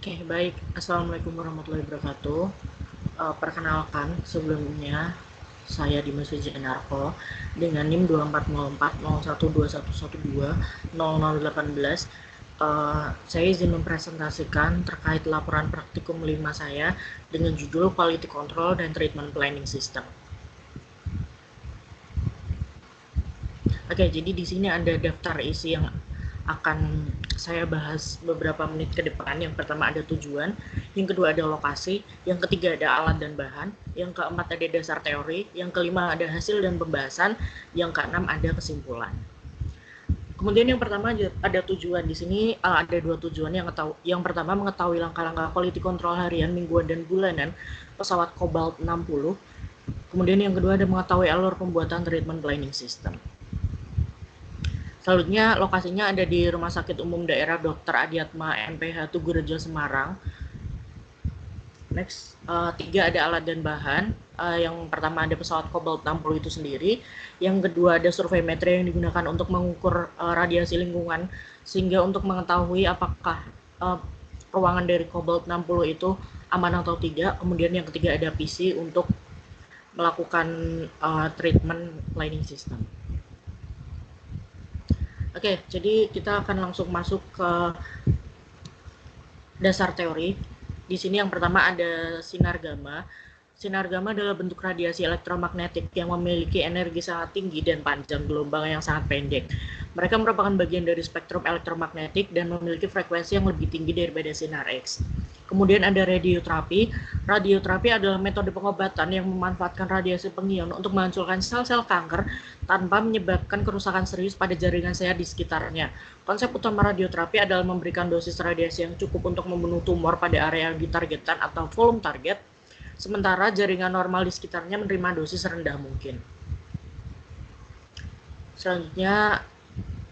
Oke, baik. Assalamualaikum warahmatullahi wabarakatuh. Perkenalkan, sebelumnya saya Dimas Wijayanarko dengan NIM 24040121120018. Saya izin mempresentasikan terkait laporan praktikum 5 saya dengan judul Quality Control dan Treatment Planning System. Oke, jadi di sini ada daftar isi yang akan saya bahas beberapa menit ke depan. Yang pertama ada tujuan, yang kedua ada lokasi, yang ketiga ada alat dan bahan, yang keempat ada dasar teori, yang kelima ada hasil dan pembahasan, yang keenam ada kesimpulan. Kemudian yang pertama ada tujuan. Di sini ada dua tujuan. Yang pertama mengetahui langkah-langkah quality control harian, mingguan, dan bulanan pesawat Cobalt 60. Kemudian yang kedua ada mengetahui alur pembuatan treatment planning system. Selanjutnya lokasinya ada di Rumah Sakit Umum Daerah Dr. Adiatma MPH Tugurejo Semarang. Next, 3 ada alat dan bahan. Yang pertama ada pesawat Cobalt 60 itu sendiri. Yang kedua ada survei metri yang digunakan untuk mengukur radiasi lingkungan, sehingga untuk mengetahui apakah ruangan dari Cobalt 60 itu aman atau tidak. Kemudian yang ketiga ada PC untuk melakukan treatment planning system. Oke, jadi kita akan langsung masuk ke dasar teori. Di sini yang pertama ada sinar gamma. Sinar gamma adalah bentuk radiasi elektromagnetik yang memiliki energi sangat tinggi dan panjang gelombang yang sangat pendek. Mereka merupakan bagian dari spektrum elektromagnetik dan memiliki frekuensi yang lebih tinggi daripada sinar X. Kemudian ada radioterapi. Radioterapi adalah metode pengobatan yang memanfaatkan radiasi pengion untuk menghancurkan sel-sel kanker tanpa menyebabkan kerusakan serius pada jaringan sehat di sekitarnya. Konsep utama radioterapi adalah memberikan dosis radiasi yang cukup untuk membunuh tumor pada area yang ditargetkan atau volume target, sementara jaringan normal di sekitarnya menerima dosis rendah mungkin. Selanjutnya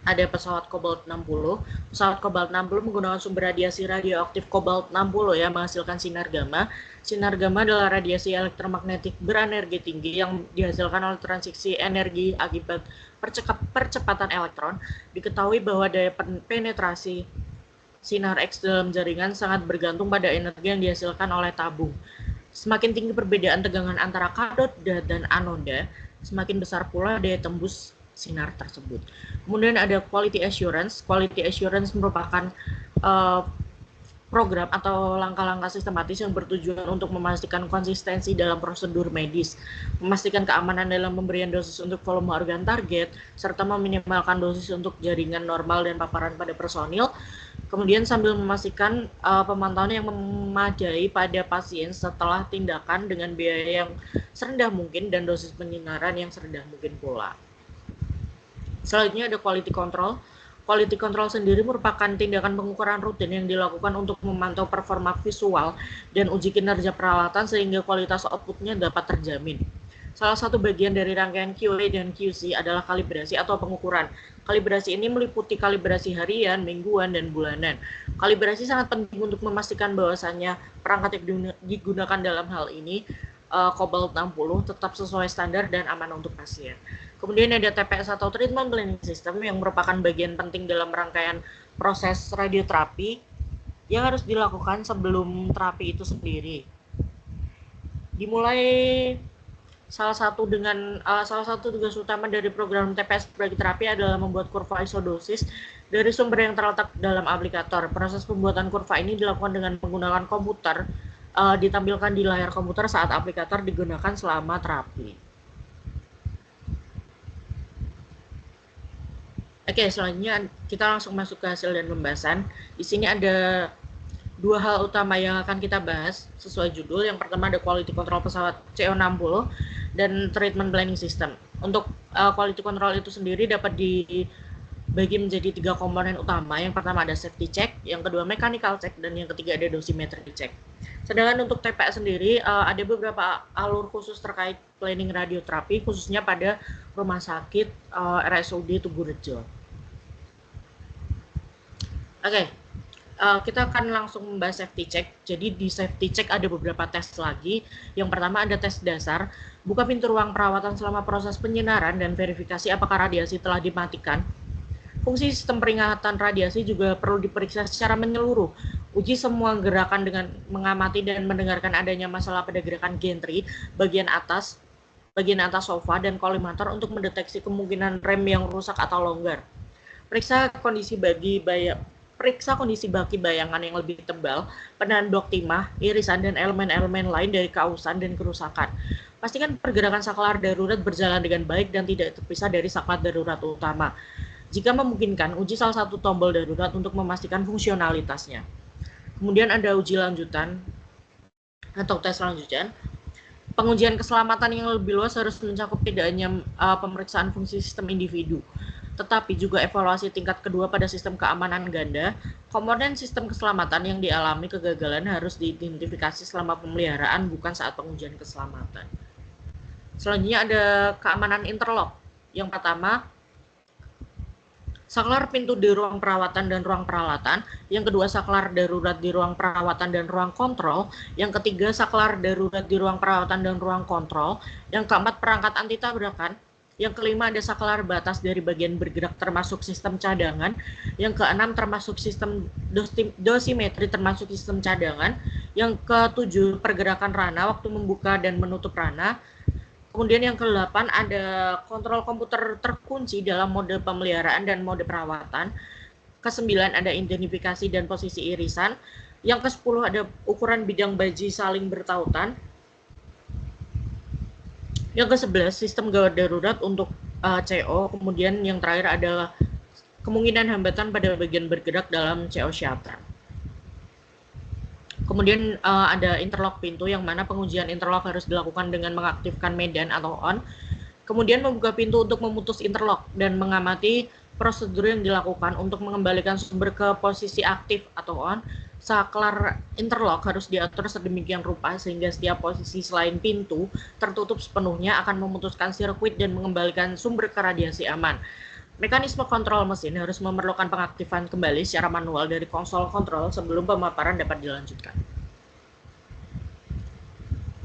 ada pesawat Cobalt 60. Pesawat Cobalt 60 menggunakan sumber radiasi radioaktif Cobalt 60 yang menghasilkan sinar gamma. Sinar gamma adalah radiasi elektromagnetik berenergi tinggi yang dihasilkan oleh transaksi energi akibat percepatan elektron. Diketahui bahwa daya penetrasi sinar X dalam jaringan sangat bergantung pada energi yang dihasilkan oleh tabung. Semakin tinggi perbedaan tegangan antara katoda dan anoda, semakin besar pula daya tembus sinar tersebut. Kemudian ada quality assurance. Quality assurance merupakan program atau langkah-langkah sistematis yang bertujuan untuk memastikan konsistensi dalam prosedur medis, memastikan keamanan dalam pemberian dosis untuk volume organ target, serta meminimalkan dosis untuk jaringan normal dan paparan pada personil. Kemudian sambil memastikan pemantauan yang memadai pada pasien setelah tindakan dengan biaya yang serendah mungkin dan dosis penyinaran yang serendah mungkin pula. Selanjutnya ada quality control. Quality control sendiri merupakan tindakan pengukuran rutin yang dilakukan untuk memantau performa visual dan uji kinerja peralatan sehingga kualitas outputnya dapat terjamin. Salah satu bagian dari rangkaian QA dan QC adalah kalibrasi atau pengukuran. Kalibrasi ini meliputi kalibrasi harian, mingguan, dan bulanan. Kalibrasi sangat penting untuk memastikan bahwasannya perangkat yang digunakan dalam hal ini Cobalt 60 tetap sesuai standar dan aman untuk pasien. Kemudian ada TPS atau Treatment Planning System yang merupakan bagian penting dalam rangkaian proses radioterapi yang harus dilakukan sebelum terapi itu sendiri. Dimulai salah satu tugas utama dari program TPS brachytherapy adalah membuat kurva isodosis dari sumber yang terletak dalam aplikator. Proses pembuatan kurva ini dilakukan dengan menggunakan komputer, ditampilkan di layar komputer saat aplikator digunakan selama terapi. Oke, selanjutnya kita langsung masuk ke hasil dan pembahasan. Di sini ada dua hal utama yang akan kita bahas sesuai judul. Yang pertama ada quality control pesawat CO60 dan treatment planning system. Untuk quality control itu sendiri dapat dibagi menjadi 3 komponen utama. Yang pertama ada safety check, yang kedua mechanical check, dan yang ketiga ada dosimetry check. Sedangkan untuk TPS sendiri ada beberapa alur khusus terkait planning radioterapi, khususnya pada rumah sakit RSUD Tugurejo. Oke, kita akan langsung membahas safety check. Jadi di safety check ada beberapa tes lagi. Yang pertama ada tes dasar, buka pintu ruang perawatan selama proses penyinaran dan verifikasi apakah radiasi telah dimatikan. Fungsi sistem peringatan radiasi juga perlu diperiksa secara menyeluruh Uji semua gerakan dengan mengamati dan mendengarkan adanya masalah pada gerakan gantry bagian atas sofa dan kolimator untuk mendeteksi kemungkinan rem yang rusak atau longgar. Periksa kondisi bagi bayangan yang lebih tebal, penahan blok timah, irisan, dan elemen-elemen lain dari keausan dan kerusakan. Pastikan pergerakan saklar darurat berjalan dengan baik dan tidak terpisah dari saklar darurat utama. Jika memungkinkan, uji salah satu tombol darurat untuk memastikan fungsionalitasnya. Kemudian ada uji lanjutan atau tes lanjutan. Pengujian keselamatan yang lebih luas harus mencakup tidak hanya pemeriksaan fungsi sistem individu, tetapi juga evaluasi tingkat kedua pada sistem keamanan ganda. Komponen sistem keselamatan yang dialami kegagalan harus diidentifikasi selama pemeliharaan, bukan saat pengujian keselamatan. Selanjutnya ada keamanan interlock. Yang pertama, saklar pintu di ruang perawatan dan ruang peralatan. Yang kedua, saklar darurat di ruang perawatan dan ruang kontrol. Yang ketiga, saklar darurat di ruang perawatan dan ruang kontrol. Yang keempat, perangkat anti tabrakan. Yang kelima, ada saklar batas dari bagian bergerak termasuk sistem cadangan. Yang keenam, termasuk sistem dosimetri termasuk sistem cadangan. Yang ketujuh, pergerakan rana waktu membuka dan menutup rana. Kemudian yang ke-8 ada kontrol komputer terkunci dalam mode pemeliharaan dan mode perawatan. Ke-9 ada identifikasi dan posisi irisan. Yang ke-10 ada ukuran bidang baji saling bertautan. Yang ke-11 sistem gawat darurat untuk CO. Kemudian yang terakhir adalah kemungkinan hambatan pada bagian bergerak dalam CO shutter. Kemudian ada interlock pintu, yang mana pengujian interlock harus dilakukan dengan mengaktifkan medan atau on. Kemudian membuka pintu untuk memutus interlock dan mengamati prosedur yang dilakukan untuk mengembalikan sumber ke posisi aktif atau on. Saklar interlock harus diatur sedemikian rupa sehingga setiap posisi selain pintu tertutup sepenuhnya akan memutuskan sirkuit dan mengembalikan sumber ke radiasi aman. Mekanisme kontrol mesin harus memerlukan pengaktifan kembali secara manual dari konsol kontrol sebelum pemaparan dapat dilanjutkan.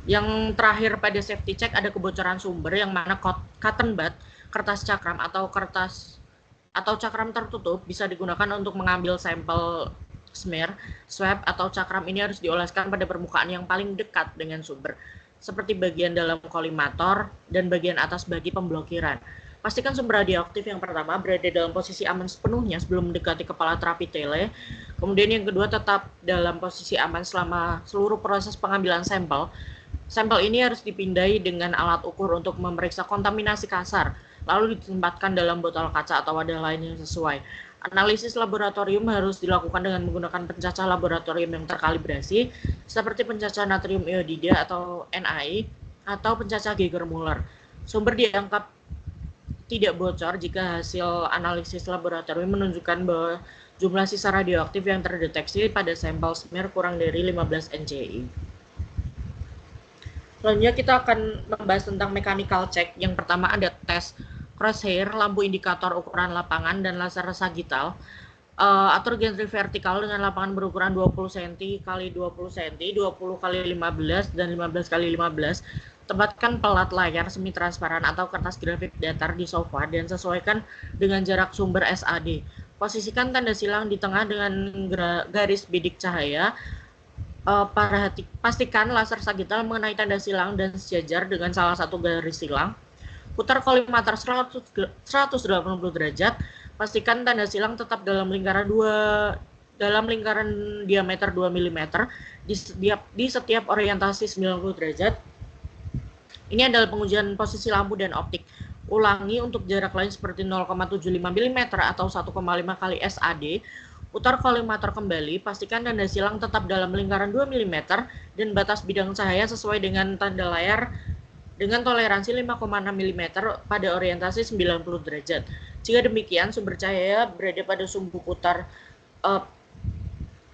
Yang terakhir pada safety check ada kebocoran sumber, yang mana cotton bud, kertas cakram atau cakram tertutup bisa digunakan untuk mengambil sampel smear, swab atau cakram. Ini harus dioleskan pada permukaan yang paling dekat dengan sumber, seperti bagian dalam kolimator dan bagian atas bagi pemblokiran. Pastikan sumber radioaktif yang pertama berada dalam posisi aman sepenuhnya sebelum mendekati kepala terapi tele. Kemudian yang kedua, tetap dalam posisi aman selama seluruh proses pengambilan sampel. Sampel ini harus dipindai dengan alat ukur untuk memeriksa kontaminasi kasar, lalu ditempatkan dalam botol kaca atau wadah lain yang sesuai. Analisis laboratorium harus dilakukan dengan menggunakan pencacah laboratorium yang terkalibrasi, seperti pencacah natrium iodida atau NaI, atau pencacah Geiger-Müller. Sumber dianggap tidak bocor jika hasil analisis laboratorium menunjukkan bahwa jumlah sisa radioaktif yang terdeteksi pada sampel smear kurang dari 15 NCI. Selanjutnya kita akan membahas tentang mechanical check. Yang pertama ada tes crosshair, lampu indikator ukuran lapangan, dan laser sagital. Atur gantry vertikal dengan lapangan berukuran 20 cm x 20 cm, 20 x 15 dan 15 x 15. Tempatkan pelat layar semi transparan atau kertas grafik datar di sofa dan sesuaikan dengan jarak sumber SAD. Posisikan tanda silang di tengah dengan garis bidik cahaya. Pastikan laser sagital mengenai tanda silang dan sejajar dengan salah satu garis silang. Putar kolimator 180 derajat. Pastikan tanda silang tetap dalam lingkaran diameter 2 mm di setiap orientasi 90 derajat. Ini adalah pengujian posisi lampu dan optik. Ulangi untuk jarak lain seperti 0,75 mm atau 1,5 kali SAD. Putar kolimator kembali, pastikan tanda silang tetap dalam lingkaran 2 mm dan batas bidang cahaya sesuai dengan tanda layar dengan toleransi 5,6 mm pada orientasi 90 derajat. Jika demikian, sumber cahaya berada pada sumbu putar.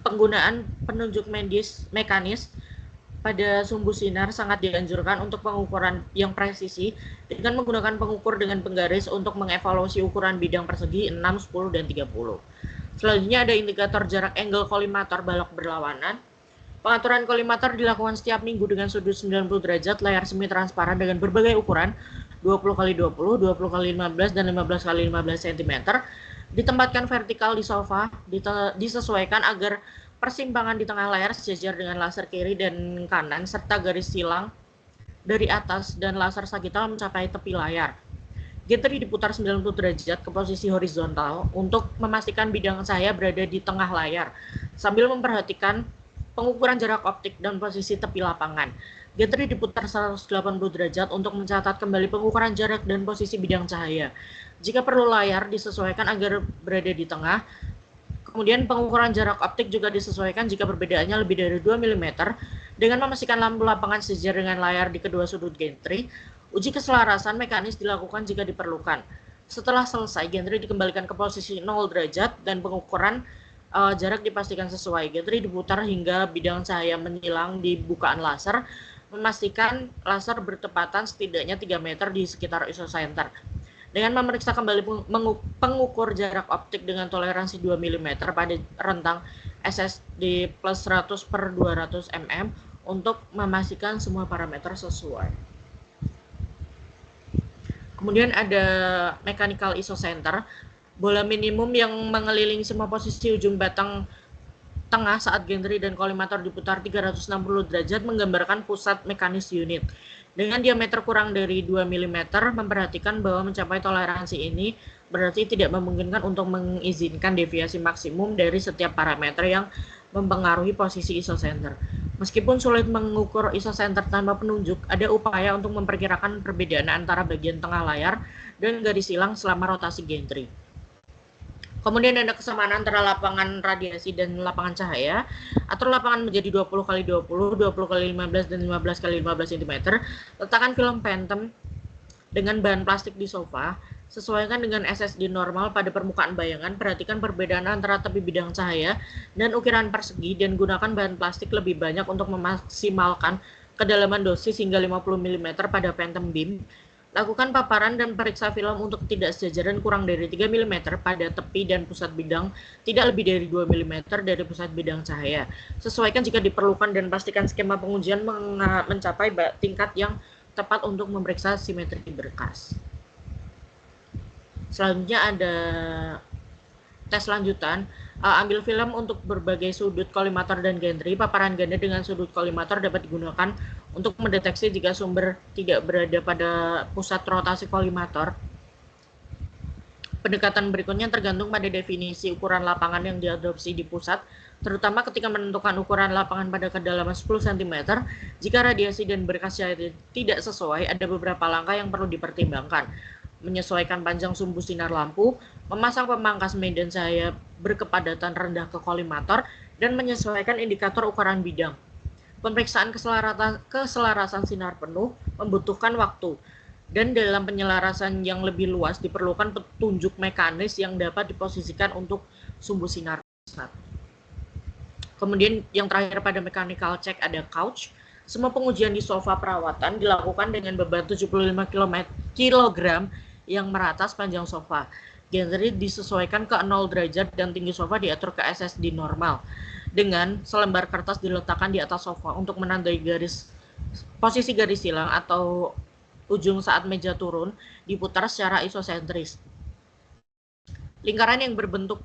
Penggunaan penunjuk mekanis pada sumbu sinar sangat dianjurkan untuk pengukuran yang presisi dengan menggunakan pengukur dengan penggaris untuk mengevaluasi ukuran bidang persegi 6, 10, dan 30. Selanjutnya ada indikator jarak angle kolimator balok berlawanan. Pengaturan kolimator dilakukan setiap minggu dengan sudut 90 derajat, layar semi transparan dengan berbagai ukuran 20 x 20, 20 x 15, dan 15 x 15 cm. Ditempatkan vertikal di sofa, disesuaikan agar persimpangan di tengah layar sejajar dengan laser kiri dan kanan, serta garis silang dari atas dan laser sagital mencapai tepi layar. Gantry diputar 90 derajat ke posisi horizontal untuk memastikan bidang cahaya berada di tengah layar, sambil memperhatikan pengukuran jarak optik dan posisi tepi lapangan. Gantry diputar 180 derajat untuk mencatat kembali pengukuran jarak dan posisi bidang cahaya. Jika perlu, layar disesuaikan agar berada di tengah. Kemudian pengukuran jarak optik juga disesuaikan jika perbedaannya lebih dari 2 mm dengan memastikan lampu lapangan sejajar dengan layar di kedua sudut gantry. Uji keselarasan mekanis dilakukan jika diperlukan. Setelah selesai, gantry dikembalikan ke posisi 0 derajat dan pengukuran jarak dipastikan sesuai. Gantry diputar hingga bidang cahaya menyilang di bukaan laser, memastikan laser bertepatan setidaknya 3 meter di sekitar isocenter. Dengan memeriksa kembali pengukur jarak optik dengan toleransi 2 mm pada rentang SSD plus 100 per 200 mm untuk memastikan semua parameter sesuai. Kemudian ada mechanical isocenter, bola minimum yang mengelilingi semua posisi ujung batang tengah saat gantry dan kolimator diputar 360 derajat menggambarkan pusat mekanis unit. Dengan diameter kurang dari 2 mm, memperhatikan bahwa mencapai toleransi ini berarti tidak memungkinkan untuk mengizinkan deviasi maksimum dari setiap parameter yang mempengaruhi posisi isocenter. Meskipun sulit mengukur isocenter tanpa penunjuk, ada upaya untuk memperkirakan perbedaan antara bagian tengah layar dan garis silang selama rotasi gantry. Kemudian ada kesamaan antara lapangan radiasi dan lapangan cahaya. Atur lapangan menjadi 20x20, 20x15, dan 15x15 cm. Letakkan film Phantom dengan bahan plastik di sofa. Sesuaikan dengan SSD normal pada permukaan bayangan. Perhatikan perbedaan antara tepi bidang cahaya dan ukiran persegi dan gunakan bahan plastik lebih banyak untuk memaksimalkan kedalaman dosis hingga 50 mm pada phantom beam. Lakukan paparan dan periksa film untuk ketidaksejajaran kurang dari 3 mm pada tepi dan pusat bidang, tidak lebih dari 2 mm dari pusat bidang cahaya. Sesuaikan jika diperlukan dan pastikan skema pengujian mencapai tingkat yang tepat untuk memeriksa simetri berkas. Selanjutnya ada tes lanjutan. Ambil film untuk berbagai sudut kolimator dan gantry. Paparan ganda dengan sudut kolimator dapat digunakan untuk mendeteksi jika sumber tidak berada pada pusat rotasi kolimator. Pendekatan berikutnya tergantung pada definisi ukuran lapangan yang diadopsi di pusat, terutama ketika menentukan ukuran lapangan pada kedalaman 10 cm. Jika radiasi dan berkas cahaya tidak sesuai, ada beberapa langkah yang perlu dipertimbangkan. Menyesuaikan panjang sumbu sinar lampu, memasang pemangkas medan cahaya berkepadatan rendah ke kolimator, dan menyesuaikan indikator ukuran bidang. Pemeriksaan keselarasan sinar penuh membutuhkan waktu, dan dalam penyelarasan yang lebih luas diperlukan petunjuk mekanis yang dapat diposisikan untuk sumbu sinar pusat. Kemudian yang terakhir pada mechanical check ada couch. Semua pengujian di sofa perawatan dilakukan dengan beban 75 kg yang merata sepanjang sofa. Gantry disesuaikan ke 0 derajat dan tinggi sofa diatur ke SSD normal. Dengan selembar kertas diletakkan di atas sofa untuk menandai posisi garis silang atau ujung saat meja turun diputar secara isosentris. Lingkaran yang berbentuk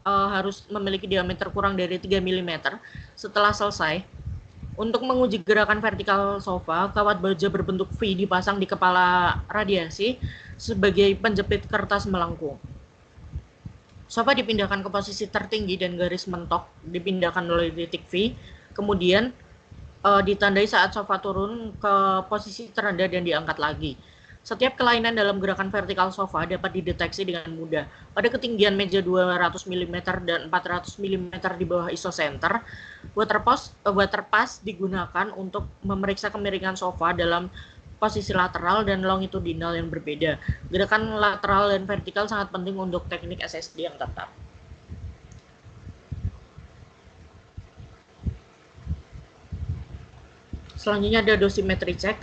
harus memiliki diameter kurang dari 3 mm. Setelah selesai, untuk menguji gerakan vertikal sofa, kawat baja berbentuk V dipasang di kepala radiasi sebagai penjepit kertas melengkung. Sofa dipindahkan ke posisi tertinggi dan garis mentok dipindahkan oleh titik V. Kemudian ditandai saat sofa turun ke posisi terendah dan diangkat lagi. Setiap kelainan dalam gerakan vertikal sofa dapat dideteksi dengan mudah. Pada ketinggian meja 200 mm dan 400 mm di bawah isocenter, waterpass digunakan untuk memeriksa kemiringan sofa dalam posisi lateral dan longitudinal yang berbeda. Gerakan lateral dan vertikal sangat penting untuk teknik SSD yang tetap. Selanjutnya ada dosimetri check.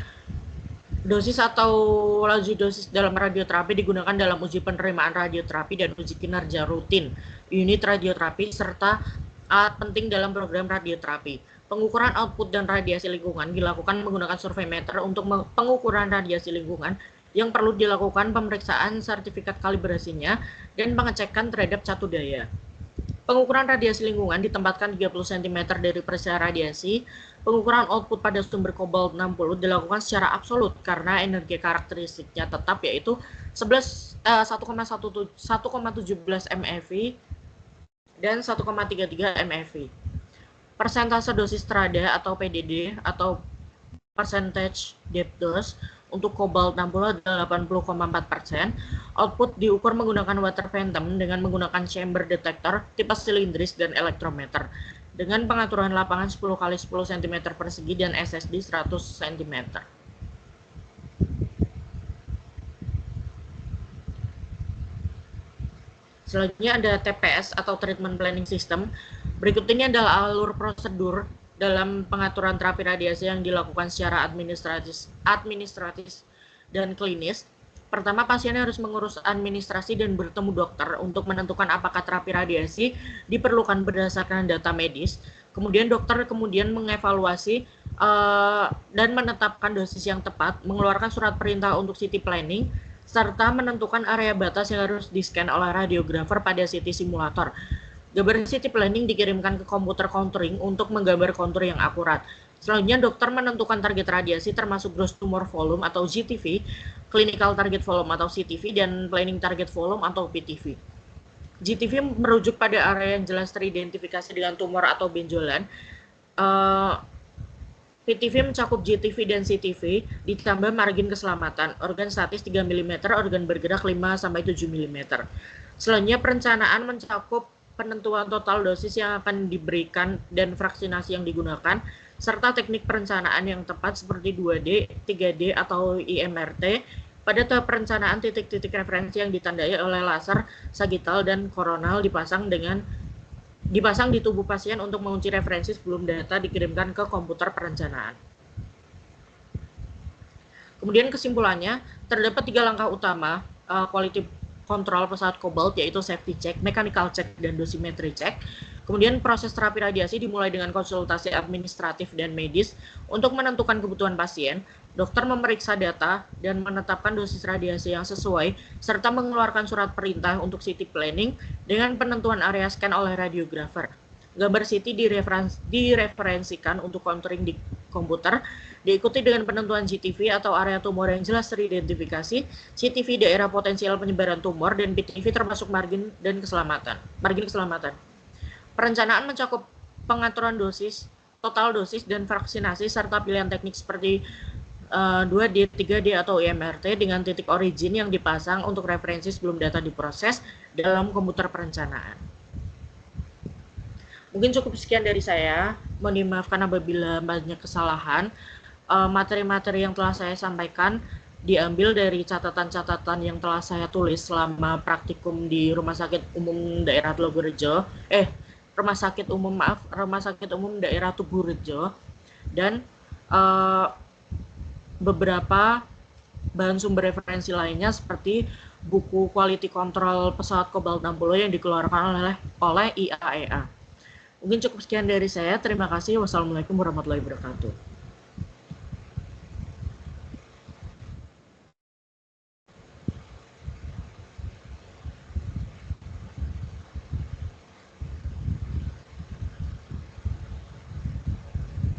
Dosis atau laju dosis dalam radioterapi digunakan dalam uji penerimaan radioterapi dan uji kinerja rutin unit radioterapi serta alat penting dalam program radioterapi. Pengukuran output dan radiasi lingkungan dilakukan menggunakan survei meter untuk pengukuran radiasi lingkungan yang perlu dilakukan pemeriksaan sertifikat kalibrasinya dan pengecekan terhadap catu daya. Pengukuran radiasi lingkungan ditempatkan 30 cm dari perisai radiasi. Pengukuran output pada sumber kobalt 60 dilakukan secara absolut karena energi karakteristiknya tetap yaitu 1,17 MeV dan 1,33 MeV. Persentase dosis terada atau PDD atau percentage depth dose untuk kobalt 60 adalah 80,4%. Output diukur menggunakan water phantom dengan menggunakan chamber detector tipe silindris dan elektrometer dengan pengaturan lapangan 10 x 10 cm persegi dan SSD 100 cm. Selanjutnya ada TPS atau Treatment Planning System. Berikut ini adalah alur prosedur dalam pengaturan terapi radiasi yang dilakukan secara administratif dan klinis. Pertama, pasien harus mengurus administrasi dan bertemu dokter untuk menentukan apakah terapi radiasi diperlukan berdasarkan data medis. Kemudian dokter mengevaluasi dan menetapkan dosis yang tepat, mengeluarkan surat perintah untuk CT planning, serta menentukan area batas yang harus di-scan oleh radiografer pada CT simulator. Gambar CT planning dikirimkan ke komputer contouring untuk menggambar kontur yang akurat. Selanjutnya, dokter menentukan target radiasi termasuk gross tumor volume atau GTV, clinical target volume atau CTV, dan planning target volume atau PTV. GTV merujuk pada area yang jelas teridentifikasi dengan tumor atau benjolan. PTV mencakup GTV dan CTV ditambah margin keselamatan, organ statis 3 mm, organ bergerak 5-7 mm. Selanjutnya, perencanaan mencakup penentuan total dosis yang akan diberikan dan vaksinasi yang digunakan, serta teknik perencanaan yang tepat seperti 2D, 3D, atau IMRT. Pada tahap perencanaan, titik-titik referensi yang ditandai oleh laser, sagittal, dan koronal dipasang di tubuh pasien untuk mengunci referensi sebelum data dikirimkan ke komputer perencanaan. Kemudian kesimpulannya, terdapat 3 langkah utama quality kontrol pesawat kobalt, yaitu safety check, mechanical check, dan dosimetry check. Kemudian proses terapi radiasi dimulai dengan konsultasi administratif dan medis untuk menentukan kebutuhan pasien. Dokter memeriksa data dan menetapkan dosis radiasi yang sesuai, serta mengeluarkan surat perintah untuk CT planning dengan penentuan area scan oleh radiografer. Gambar CT direferensikan untuk contouring di komputer, diikuti dengan penentuan GTV atau area tumor yang jelas teridentifikasi, CTV daerah potensial penyebaran tumor, dan PTV termasuk margin keselamatan. Perencanaan mencakup pengaturan dosis, total dosis, dan vaksinasi, serta pilihan teknik seperti 2D, 3D, atau IMRT dengan titik origin yang dipasang untuk referensi sebelum data diproses dalam komputer perencanaan. Mungkin cukup sekian dari saya. Mohon dimaafkan apabila banyak kesalahan. Materi-materi yang telah saya sampaikan diambil dari catatan-catatan yang telah saya tulis selama praktikum di Rumah Sakit Umum Daerah Tugurejo. Rumah Sakit Umum Daerah Tugurejo, dan beberapa bahan sumber referensi lainnya seperti buku Quality Control Pesawat Kobalt 60 yang dikeluarkan oleh IAEA. Mungkin cukup sekian dari saya. Terima kasih. Wassalamualaikum warahmatullahi wabarakatuh.